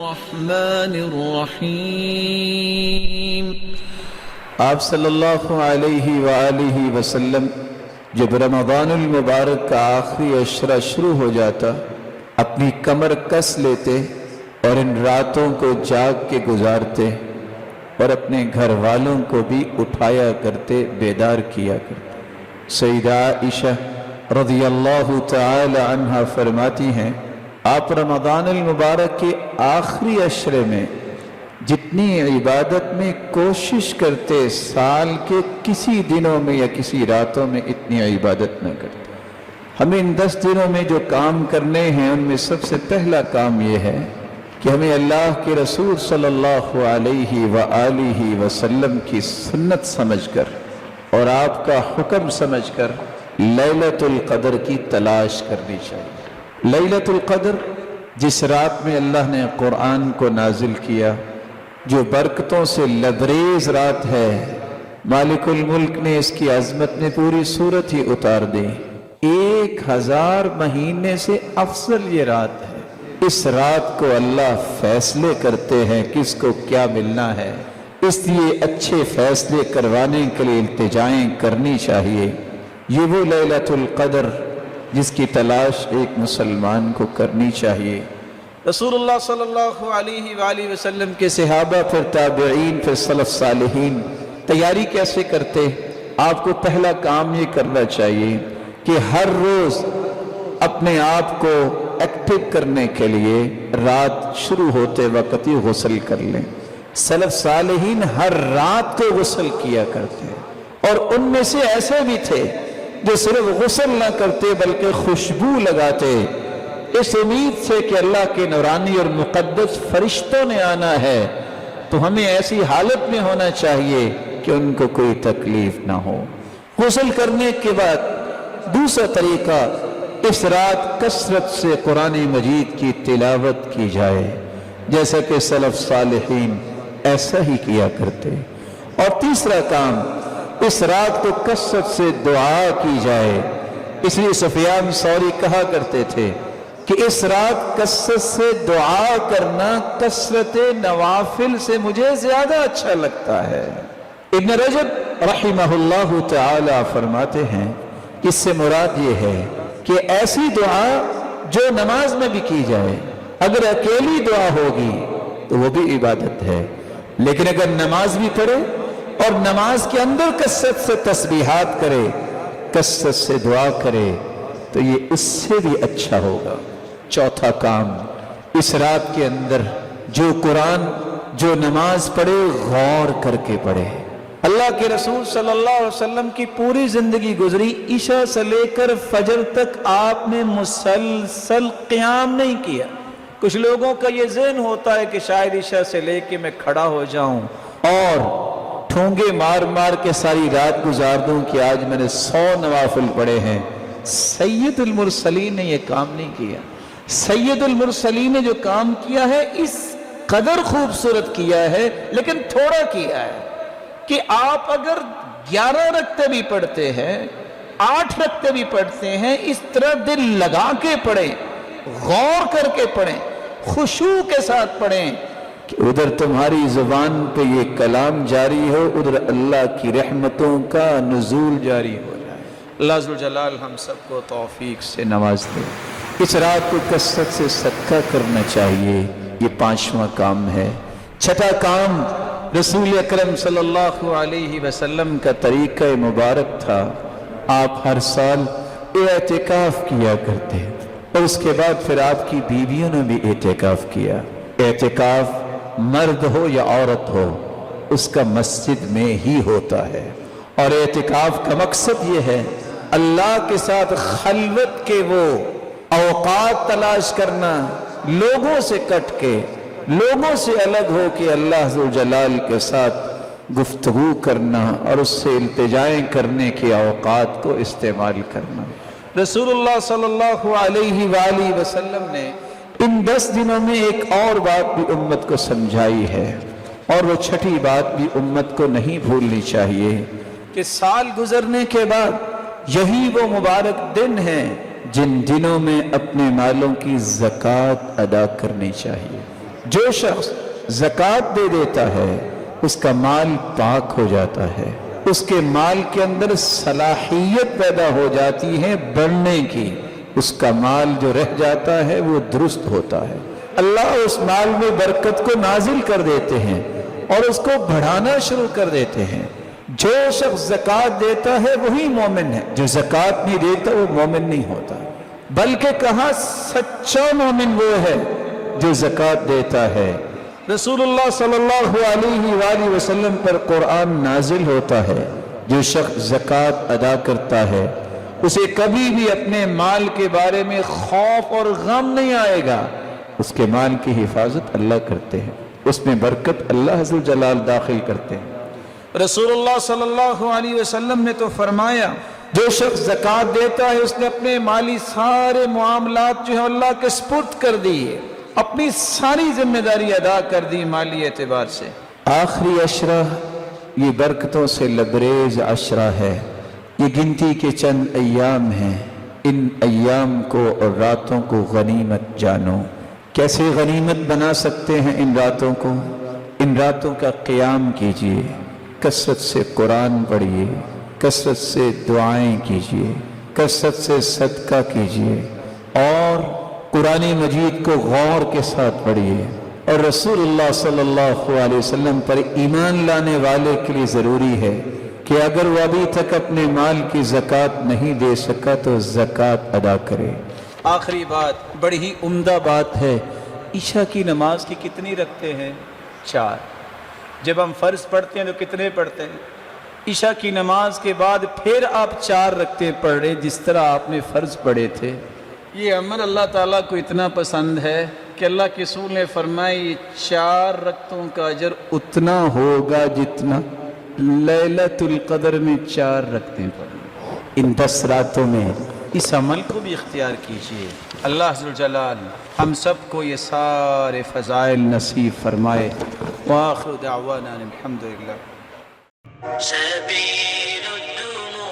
الرحمن الرحیم۔ آپ صلی اللہ علیہ وآلہ وسلم جب رمضان المبارک کا آخری عشرہ شروع ہو جاتا اپنی کمر کس لیتے اور ان راتوں کو جاگ کے گزارتے اور اپنے گھر والوں کو بھی اٹھایا کرتے، بیدار کیا کرتے۔ سیدہ عائشہ رضی اللہ تعالی عنہا فرماتی ہیں آپ رمضان المبارک کے آخری عشرے میں جتنی عبادت میں کوشش کرتے سال کے کسی دنوں میں یا کسی راتوں میں اتنی عبادت نہ کرتے۔ ہمیں ان 10 دنوں میں جو کام کرنے ہیں ان میں سب سے پہلا کام یہ ہے کہ ہمیں اللہ کے رسول صلی اللہ علیہ وآلہ وسلم کی سنت سمجھ کر اور آپ کا حکم سمجھ کر لیلۃ القدر کی تلاش کرنی چاہیے۔ لیلۃ القدر جس رات میں اللہ نے قرآن کو نازل کیا، جو برکتوں سے لبریز رات ہے، مالک الملک نے اس کی عظمت میں پوری صورت ہی اتار دی۔ 1000 مہینے سے افضل یہ رات ہے۔ اس رات کو اللہ فیصلے کرتے ہیں کس کو کیا ملنا ہے، اس لیے اچھے فیصلے کروانے کے لیے التجائیں کرنی چاہیے۔ یہ وہ لیلۃ القدر جس کی تلاش ایک مسلمان کو کرنی چاہیے۔ رسول اللہ صلی اللہ علیہ وآلہ وسلم کے صحابہ، پھر تابعین، پھر سلف صالحین تیاری کیسے کرتے؟ آپ کو پہلا کام یہ کرنا چاہیے کہ ہر روز اپنے آپ کو ایکٹیو کرنے کے لیے رات شروع ہوتے وقت ہی غسل کر لیں۔ سلف صالحین ہر رات کو غسل کیا کرتے اور ان میں سے ایسے بھی تھے جو صرف غسل نہ کرتے بلکہ خوشبو لگاتے، اس امید سے کہ اللہ کے نورانی اور مقدس فرشتوں نے آنا ہے، تو ہمیں ایسی حالت میں ہونا چاہیے کہ ان کو کوئی تکلیف نہ ہو۔ غسل کرنے کے بعد دوسرا طریقہ، اس رات کثرت سے قرآن مجید کی تلاوت کی جائے، جیسا کہ سلف صالحین ایسا ہی کیا کرتے۔ اور تیسرا کام، اس رات کو کثرت سے دعا کی جائے۔ اس لیے سفیان ثوری کہا کرتے تھے کہ اس رات کثرت سے دعا کرنا کثرت نوافل سے مجھے زیادہ اچھا لگتا ہے۔ ابن رجب رحمہ اللہ تعالی فرماتے ہیں اس سے مراد یہ ہے کہ ایسی دعا جو نماز میں بھی کی جائے، اگر اکیلی دعا ہوگی تو وہ بھی عبادت ہے، لیکن اگر نماز بھی پڑھے اور نماز کے اندر کثرت سے تسبیحات کرے، کثرت سے دعا کرے، تو یہ اس سے بھی اچھا ہوگا۔ چوتھا کام، اس رات کے اندر جو قرآن، جو نماز پڑھے، غور کر کے پڑھے۔ اللہ کے رسول صلی اللہ علیہ وسلم کی پوری زندگی گزری، عشاء سے لے کر فجر تک آپ نے مسلسل قیام نہیں کیا۔ کچھ لوگوں کا یہ ذہن ہوتا ہے کہ شاید عشاء سے لے کے میں کھڑا ہو جاؤں اور ٹھونگے مار مار کے ساری رات گزار دوں کہ آج میں نے 100 نوافل پڑھے ہیں۔ سید المرسلین نے یہ کام نہیں کیا۔ سید المرسلین نے جو کام کیا ہے اس قدر خوبصورت کیا ہے، لیکن تھوڑا کیا ہے کہ آپ اگر 11 رکعتیں بھی پڑھتے ہیں، 8 رکعتیں بھی پڑھتے ہیں، اس طرح دل لگا کے پڑھیں، غور کر کے پڑھیں، خشوع کے ساتھ پڑھیں کہ ادھر تمہاری زبان پہ یہ کلام جاری ہو، ادھر اللہ کی رحمتوں کا نزول جاری ہو جائے۔ اللہ ذوالجلال ہم سب کو توفیق سے نواز دے۔ اس رات کو کثرت سے صدقہ کرنا چاہیے، یہ 5واں کام ہے۔ چھٹا کام، رسول اکرم صلی اللہ علیہ وسلم کا طریقہ مبارک تھا، آپ ہر سال اعتکاف کیا کرتے اور اس کے بعد پھر آپ کی بیویوں نے بھی اعتکاف کیا۔ اعتکاف مرد ہو یا عورت ہو، اس کا مسجد میں ہی ہوتا ہے، اور اعتکاف کا مقصد یہ ہے اللہ کے ساتھ خلوت کے وہ اوقات تلاش کرنا، لوگوں سے کٹ کے، لوگوں سے الگ ہو کے اللہ ذوالجلال کے ساتھ گفتگو کرنا اور اس سے التجائیں کرنے کے اوقات کو استعمال کرنا۔ رسول اللہ صلی اللہ علیہ وآلہ وسلم نے ان 10 دنوں میں ایک اور بات بھی امت کو سمجھائی ہے، اور وہ چھٹی بات بھی امت کو نہیں بھولنی چاہیے کہ سال گزرنے کے بعد یہی وہ مبارک دن ہیں جن دنوں میں اپنے مالوں کی زکوٰۃ ادا کرنی چاہیے۔ جو شخص زکوٰۃ دے دیتا ہے اس کا مال پاک ہو جاتا ہے، اس کے مال کے اندر صلاحیت پیدا ہو جاتی ہے بڑھنے کی، اس کا مال جو رہ جاتا ہے وہ درست ہوتا ہے، اللہ اس مال میں برکت کو نازل کر دیتے ہیں اور اس کو بڑھانا شروع کر دیتے ہیں۔ جو شخص زکوٰۃ دیتا ہے وہی مومن ہے، جو زکوٰۃ نہیں دیتا وہ مومن نہیں ہوتا، بلکہ کہا سچا مومن وہ ہے جو زکوٰۃ دیتا ہے۔ رسول اللہ صلی اللہ علیہ وآلہ وسلم پر قرآن نازل ہوتا ہے، جو شخص زکوٰۃ ادا کرتا ہے اسے کبھی بھی اپنے مال کے بارے میں خوف اور غم نہیں آئے گا، اس کے مال کی حفاظت اللہ کرتے ہیں، اس میں برکت اللہ عز و جلال داخل کرتے ہیں۔ رسول اللہ صلی اللہ علیہ وسلم نے تو فرمایا جو شخص زکوٰۃ دیتا ہے اس نے اپنے مالی سارے معاملات جو ہیں اللہ کے سپرد کر دیے، اپنی ساری ذمہ داری ادا کر دی مالی اعتبار سے۔ آخری عشرہ یہ برکتوں سے لبریز عشرہ ہے، یہ گنتی کے چند ایام ہیں، ان ایام کو اور راتوں کو غنیمت جانو۔ کیسے غنیمت بنا سکتے ہیں ان راتوں کو؟ ان راتوں کا قیام کیجئے، کثرت سے قرآن پڑھیے، کثرت سے دعائیں کیجئے، کثرت سے صدقہ کیجئے اور قرآن مجید کو غور کے ساتھ پڑھیے، اور رسول اللہ صلی اللہ علیہ وسلم پر ایمان لانے والے کے لیے ضروری ہے کہ اگر وہ ابھی تک اپنے مال کی زکوٰۃ نہیں دے سکا تو زکوٰۃ ادا کرے۔ آخری بات بڑی ہی عمدہ بات ہے، عشاء کی نماز کی کتنی رکھتے ہیں؟ 4۔ جب ہم فرض پڑھتے ہیں تو کتنے پڑھتے ہیں؟ عشاء کی نماز کے بعد پھر آپ 4 رکعتیں پڑھ رہے جس طرح آپ نے فرض پڑھے تھے۔ یہ عمل اللہ تعالیٰ کو اتنا پسند ہے کہ اللہ کے رسول نے فرمایا یہ 4 رکعتوں کا اجر اتنا ہوگا جتنا لیلۃ القدر میں 4 رکعتیں پڑھیں۔ ان 10 راتوں میں اس عمل کو بھی اختیار کیجئے۔ اللہ عز و جلال ہم سب کو یہ سارے فضائل نصیب فرمائے۔ وآخر دعوانا الحمدللہ۔